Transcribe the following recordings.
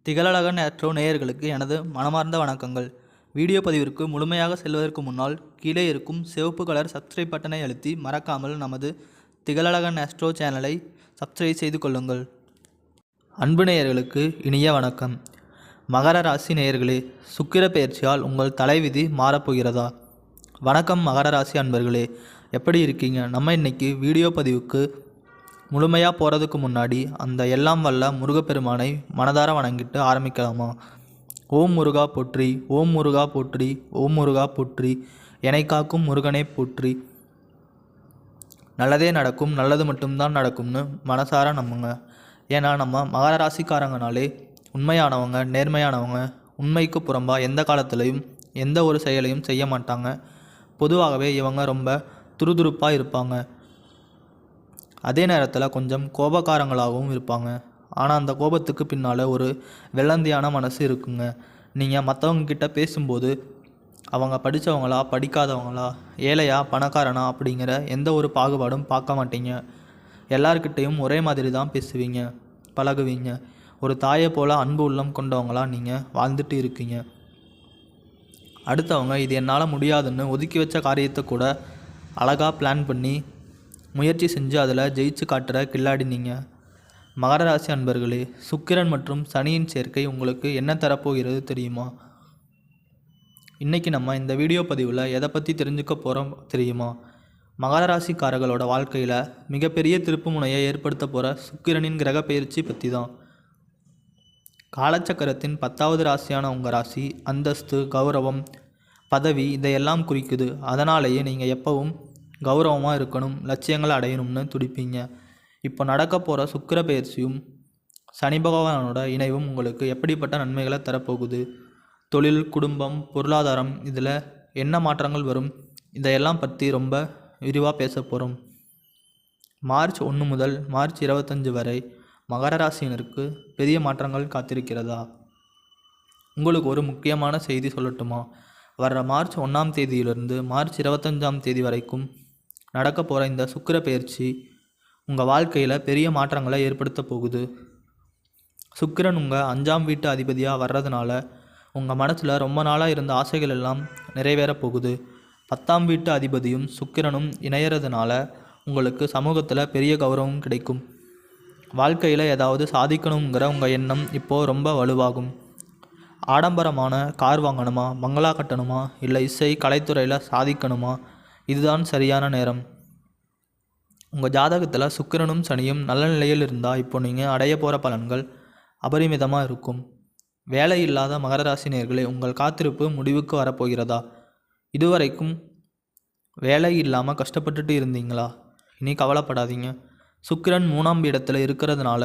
திகழழகன் astro நேயர்களுக்கு எனது மனமார்ந்த வணக்கங்கள். வீடியோ பதிவிற்கு முழுமையாக செல்வதற்கு முன்னால் கீழே இருக்கும் சிவப்பு கலர் சப்ஸ்கிரைப் பட்டனை அழுத்தி மறக்காமல் நமது திகழழகன் ஆஸ்ட்ரோ சேனலை சப்ஸ்கிரைப் செய்து கொள்ளுங்கள். அன்பு நேயர்களுக்கு இனிய வணக்கம். மகர ராசி நேயர்களே, சுக்கிர பெயர்ச்சியால் உங்கள் தலைவிதி மாறப்போகிறதா? வணக்கம் மகர ராசி அன்பர்களே, எப்படி இருக்கீங்க? நம்ம இன்னைக்கு வீடியோ பதிவுக்கு முழுமையாக போகிறதுக்கு முன்னாடி அந்த எல்லாம் வல்ல முருகப்பெருமானை மனதார வணங்கிட்டு ஆரம்பிக்கலாமா? ஓம் முருகா போற்றி, ஓம் முருகா போற்றி, ஓம் முருகா போற்றி, என்னை காக்கும் முருகனை போற்றி. நல்லதே நடக்கும், நல்லது மட்டும்தான் நடக்கும்னு மனசார நம்புங்க. ஏன்னா நம்ம மகர ராசிக்காரங்கனாலே உண்மையானவங்க, நேர்மையானவங்க, உண்மைக்கு புறம்பாக எந்த காலத்துலையும் எந்த ஒரு செயலையும் செய்ய மாட்டாங்க. பொதுவாகவே இவங்க ரொம்ப துருதுருப்பாக இருப்பாங்க. அதே நேரத்தில் கொஞ்சம் கோபக்காரங்களாகவும் இருப்பாங்க. ஆனால் அந்த கோபத்துக்கு பின்னால் ஒரு வெள்ளந்தியான மனசு இருக்குங்க. நீங்கள் மற்றவங்கக்கிட்ட பேசும்போது அவங்க படித்தவங்களா படிக்காதவங்களா, ஏழையா பணக்காரனா அப்படிங்கிற எந்த ஒரு பாகுபாடும் பார்க்க மாட்டீங்க. எல்லார்கிட்டையும் ஒரே மாதிரி தான் பேசுவீங்க, பழகுவீங்க. ஒரு தாயை போல் அன்பு உள்ளம் கொண்டவங்களாக நீங்கள் வாழ்ந்துட்டு இருக்கீங்க. அடுத்தவங்க இது என்னால் முடியாதுன்னு ஒதுக்கி வச்ச காரியத்தை கூட அழகாக பிளான் பண்ணி முயற்சி செஞ்சு அதில் ஜெயிச்சு காட்டுற கில்லாடி நீங்கள். மகர ராசி அன்பர்களே, சுக்கிரன் மற்றும் சனியின் சேர்க்கை உங்களுக்கு என்ன தரப்போகிறது தெரியுமா? இன்றைக்கி நம்ம இந்த வீடியோ பதிவில் எதை பற்றி தெரிஞ்சுக்க போகிறோம் தெரியுமா? மகர ராசிக்காரர்களோட வாழ்க்கையில் மிகப்பெரிய திருப்பு முனையை ஏற்படுத்த போகிற சுக்கிரனின் கிரக பயிற்சி பற்றி தான். காலச்சக்கரத்தின் 10வது ராசியான உங்கள் ராசி அந்தஸ்து, கௌரவம், பதவி இதையெல்லாம் குறிக்குது. அதனாலேயே நீங்கள் எப்பவும் கௌரவமாக இருக்கணும், லட்சியங்களை அடையணும்னு துடிப்பீங்க. இப்போ நடக்க போகிற சுக்கிர பயிற்சியும் சனி பகவானோட இணைவும் உங்களுக்கு எப்படிப்பட்ட நன்மைகளை தரப்போகுது? தொழில், குடும்பம், பொருளாதாரம் இதில் என்ன மாற்றங்கள் வரும்? இதையெல்லாம் பற்றி ரொம்ப விரிவாக பேச போகிறோம். மார்ச் 1 முதல் மார்ச் 25 வரை மகர ராசியினருக்கு பெரிய மாற்றங்கள் காத்திருக்கிறதா? உங்களுக்கு ஒரு முக்கியமான செய்தி சொல்லட்டுமா? வர்ற மார்ச் 1ஆம் தேதியிலிருந்து மார்ச் 25ஆம் தேதி வரைக்கும் நடக்க போகிற இந்த சுக்கிர பயிற்சி உங்கள் வாழ்க்கையில் பெரிய மாற்றங்களை ஏற்படுத்த போகுது. சுக்கிரன் உங்கள் 5ஆம் வீட்டு அதிபதியாக வர்றதுனால உங்கள் மனசில் ரொம்ப நாளாக இருந்த ஆசைகள் எல்லாம் நிறைவேற போகுது. 10ஆம் வீட்டு அதிபதியும் சுக்கிரனும் இணையறதுனால உங்களுக்கு சமூகத்தில் பெரிய கௌரவம் கிடைக்கும். வாழ்க்கையில் ஏதாவது சாதிக்கணுங்கிற உங்கள் எண்ணம் இப்போது ரொம்ப வலுவாகும். ஆடம்பரமான கார் வாங்கணுமா, பங்களா கட்டணுமா, இல்லை இசை கலைத்துறையில் சாதிக்கணுமா? இதுதான் சரியான நேரம். உங்கள் ஜாதகத்தில் சுக்கிரனும் சனியும் நல்ல நிலையில் இருந்தால் இப்போ நீங்கள் அடைய போகிற பலன்கள் அபரிமிதமாக இருக்கும். வேலை இல்லாத மகர ராசினியர்களே, உங்கள் காத்திருப்பு முடிவுக்கு வரப்போகிறதா? இதுவரைக்கும் வேலை இல்லாமல் கஷ்டப்பட்டுட்டு இருந்தீங்களா? இனி கவலைப்படாதீங்க. சுக்கிரன் 3ஆம் இடத்துல இருக்கிறதுனால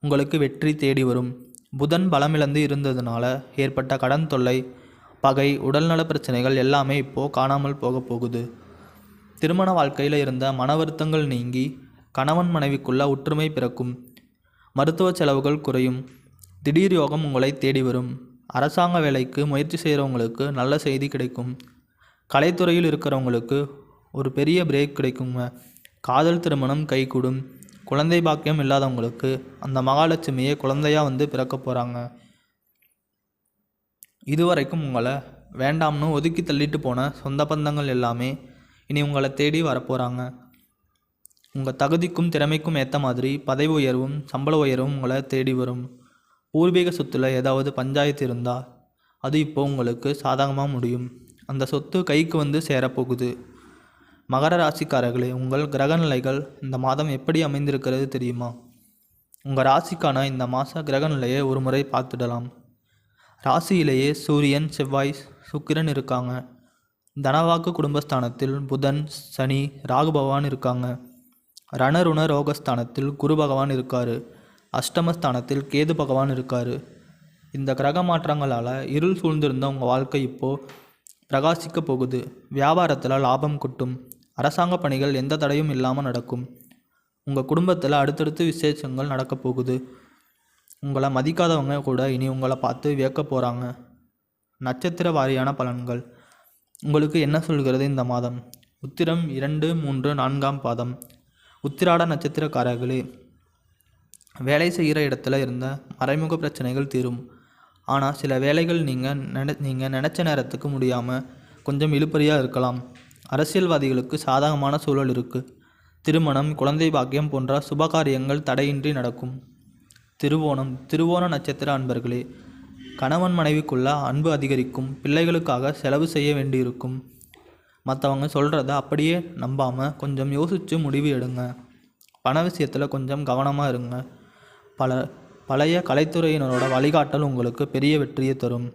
உங்களுக்கு வெற்றி தேடி வரும். புதன் பலமிழந்து இருந்ததுனால ஏற்பட்ட கடன் தொல்லை, பகை, உடல்நல பிரச்சனைகள் எல்லாமே இப்போது காணாமல் போக போகுது. திருமண வாழ்க்கையில் இருந்த மன வருத்தங்கள் நீங்கி கணவன் மனைவிக்குள்ள ஒற்றுமை பிறக்கும். மருத்துவ செலவுகள் குறையும். திடீர் யோகம் உங்களை தேடி வரும். அரசாங்க வேலைக்கு முயற்சி செய்கிறவங்களுக்கு நல்ல செய்தி கிடைக்கும். கலைத்துறையில் இருக்கிறவங்களுக்கு ஒரு பெரிய பிரேக் கிடைக்குங்க. காதல் திருமணம் கைகூடும். குழந்தை பாக்கியம் இல்லாதவங்களுக்கு அந்த மகாலட்சுமியே குழந்தையாக வந்து பிறக்க போகிறாங்க. இதுவரைக்கும் உங்களை வேண்டாம்னு ஒதுக்கி தள்ளிட்டு போன சொந்த பந்தங்கள் எல்லாமே இனி உங்களை தேடி வரப்போகிறாங்க. உங்கள் தகுதிக்கும் திறமைக்கும் ஏற்ற மாதிரி பதவி உயர்வும் சம்பள உயர்வும் உங்களை தேடி வரும். பூர்வீக சொத்தில் ஏதாவது பஞ்சாயத்து இருந்தால் அது இப்போது உங்களுக்கு சாதகமாக முடியும். அந்த சொத்து கைக்கு வந்து சேரப்போகுது. மகர ராசிக்காரர்களே, உங்கள் கிரகநிலைகள் இந்த மாதம் எப்படி அமைந்திருக்கிறது தெரியுமா? உங்கள் ராசிக்கான இந்த மாத கிரகநிலையை ஒரு முறை பார்த்துடலாம். ராசியிலேயே சூரியன், செவ்வாய், சுக்கிரன் இருக்காங்க. தனவாக்கு குடும்பஸ்தானத்தில் புதன், சனி, ராகு பகவான் இருக்காங்க. ரணருண ரோகஸ்தானத்தில் குரு பகவான் இருக்கார். அஷ்டமஸ்தானத்தில் கேது பகவான் இருக்கார். இந்த கிரக மாற்றங்களால் இருள் சூழ்ந்திருந்த உங்கள் வாழ்க்கை இப்போது பிரகாசிக்க போகுது. வியாபாரத்தில் லாபம் கொட்டும். அரசாங்க பணிகள் எந்த தடையும் இல்லாமல் நடக்கும். உங்கள் குடும்பத்தில் அடுத்தடுத்து விசேஷங்கள் நடக்க போகுது. உங்களை மதிக்காதவங்க கூட இனி உங்களை பார்த்து வியக்க போகிறாங்க. நட்சத்திர வாரியான பலன்கள் உங்களுக்கு என்ன சொல்கிறது இந்த மாதம்? உத்திரம் 2, 3, 4ஆம் பாதம். உத்திராட நட்சத்திரக்காரர்களே, வேலை செய்கிற இடத்துல இருந்த மறைமுக பிரச்சனைகள் தீரும். ஆனால் சில வேலைகள் நீங்கள் நினச்ச நேரத்துக்கு முடியாமல் கொஞ்சம் இழுபறியாக இருக்கலாம். அரசியல்வாதிகளுக்கு சாதகமான சூழல் இருக்குது. திருமணம், குழந்தை பாக்கியம் போன்ற சுபகாரியங்கள் தடையின்றி நடக்கும். திருவோண நட்சத்திர அன்பர்களே, கணவன் மனைவிக்குள்ள அன்பு அதிகரிக்கும். பிள்ளைகளுக்காக செலவு செய்ய வேண்டியிருக்கும். மற்றவங்க சொல்கிறத அப்படியே நம்பாமல் கொஞ்சம் யோசித்து முடிவு எடுங்க. பண விஷயத்தில் கொஞ்சம் கவனமாக இருங்க. பழைய கலைத்துறையினரோட வழிகாட்டல் உங்களுக்கு பெரிய வெற்றியை தரும்.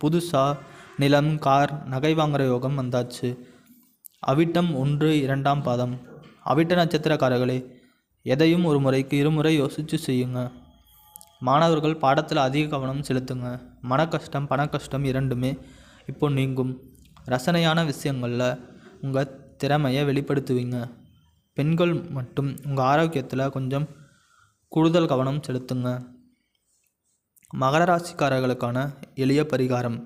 புதுசாக நிலம், கார், நகை வாங்குகிற யோகம் வந்தாச்சு. அவிட்டம் 1, 2ஆம் பாதம். அவிட்ட நட்சத்திரக்காரர்களே, எதையும் ஒரு முறைக்கு இருமுறை யோசித்து செய்யுங்க. மாணவர்கள் பாடத்தில் அதிக கவனம் செலுத்துங்க. மனக்கஷ்டம், பணக்கஷ்டம் இரண்டுமே இப்போ நீங்கும். ரசனையான விஷயங்களில் உங்கள் திறமையை வெளிப்படுத்துவீங்க. பெண்கள் மட்டும் உங்கள் ஆரோக்கியத்தில் கொஞ்சம் கூடுதல் கவனம் செலுத்துங்க. மகர ராசிக்காரர்களுக்கான எளிய பரிகாரம்.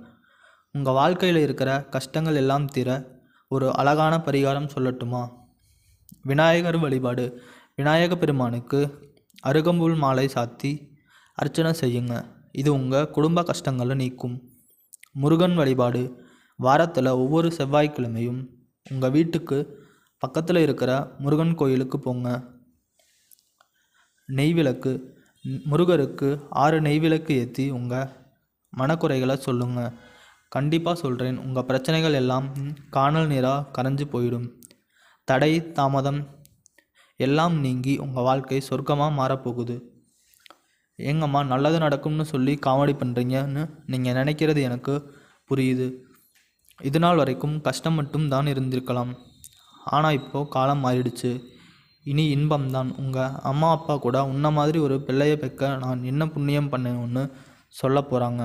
உங்கள் வாழ்க்கையில் இருக்கிற கஷ்டங்கள் எல்லாம் தீர ஒரு அழகான பரிகாரம் சொல்லட்டுமா? விநாயகர் வழிபாடு. விநாயக பெருமானுக்கு அருகம்புல் மாலை சாத்தி அர்ச்சனை செய்யுங்க. இது உங்கள் குடும்ப கஷ்டங்களை நீக்கும். முருகன் வழிபாடு. வாரத்தில் ஒவ்வொரு செவ்வாய்க்கிழமையும் உங்கள் வீட்டுக்கு பக்கத்தில் இருக்கிற முருகன் கோயிலுக்கு போங்க. நெய்விளக்கு. முருகருக்கு 6 நெய்விளக்கு ஏற்றி உங்கள் மனக்குறைகளை சொல்லுங்கள். கண்டிப்பாக சொல்கிறேன், உங்கள் பிரச்சனைகள் எல்லாம் காணல் நீராக கரைஞ்சு போயிடும். தடை, தாமதம் எல்லாம் நீங்கி உங்கள் வாழ்க்கை சொர்க்கமாக மாறப்போகுது. ஏங்கம்மா நல்லது நடக்கும்னு சொல்லி காமெடி பண்ணுறீங்கன்னு நீங்கள் நினைக்கிறது எனக்கு புரியுது. இது நாள் வரைக்கும் கஷ்டம் மட்டும் தான் இருந்திருக்கலாம். ஆனால் இப்போது காலம் மாறிடுச்சு. இனி இன்பம்தான். உங்கள் அம்மா அப்பா கூட உன்ன மாதிரி ஒரு பிள்ளையை பெக்க நான் என்ன புண்ணியம் பண்ணேன்னு சொல்ல போகிறாங்க.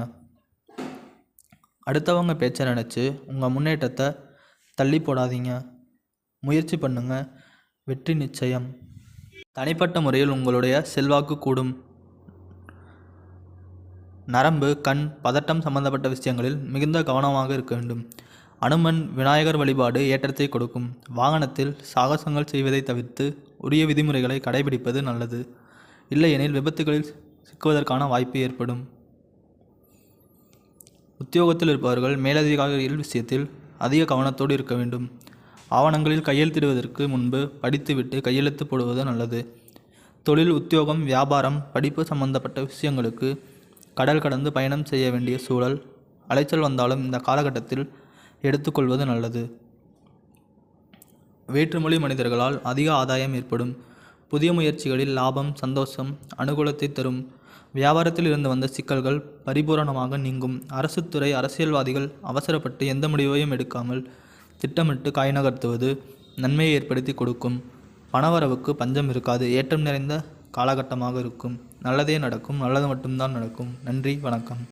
அடுத்தவங்க பேச்சை நினச்சி உங்கள் முன்னேற்றத்தை தள்ளி போடாதீங்க. முயற்சி பண்ணுங்க, வெற்றி நிச்சயம். தனிப்பட்ட முறையில் உங்களுடைய செல்வாக்கு கூடும். நரம்பு, கண், பதட்டம் சம்பந்தப்பட்ட விஷயங்களில் மிகுந்த கவனமாக இருக்க வேண்டும். அனுமன் விநாயகர் வழிபாடு ஏற்றத்தை கொடுக்கும். வாகனத்தில் சாகசங்கள் செய்வதை தவிர்த்து உரிய விதிமுறைகளை கடைபிடிப்பது நல்லது. இல்லையெனில் விபத்துகளில் சிக்குவதற்கான வாய்ப்பு ஏற்படும். உத்தியோகத்தில் இருப்பவர்கள் மேலதிகாரிகள் விஷயத்தில் அதிக கவனத்தோடு இருக்க வேண்டும். ஆவணங்களில் கையெழுத்திடுவதற்கு முன்பு படித்துவிட்டு கையெழுத்து போடுவது நல்லது. தொழில், உத்தியோகம், வியாபாரம், படிப்பு சம்பந்தப்பட்ட விஷயங்களுக்கு கடல் கடந்து பயணம் செய்ய வேண்டிய சூழல், அலைச்சல் வந்தாலும் இந்த காலகட்டத்தில் எடுத்துக்கொள்வது நல்லது. வேற்றுமொழி மனிதர்களால் அதிக ஆதாயம் ஏற்படும். புதிய முயற்சிகளில் லாபம், சந்தோஷம், அனுகூலத்தை தரும். வியாபாரத்தில் இருந்து வந்த சிக்கல்கள் பரிபூரணமாக நீங்கும். அரசு துறை, அரசியல்வாதிகள் அவசரப்பட்டு எந்த முடிவையும் எடுக்காமல் திட்டமிட்டு காய் நகர்த்துவது நன்மையை ஏற்படுத்தி கொடுக்கும். பணவரவுக்கு பஞ்சம் இருக்காது. ஏற்றம் நிறைந்த காலகட்டமாக இருக்கும். நல்லதே நடக்கும். நல்லது மட்டும்தான் நடக்கும். நன்றி, வணக்கம்.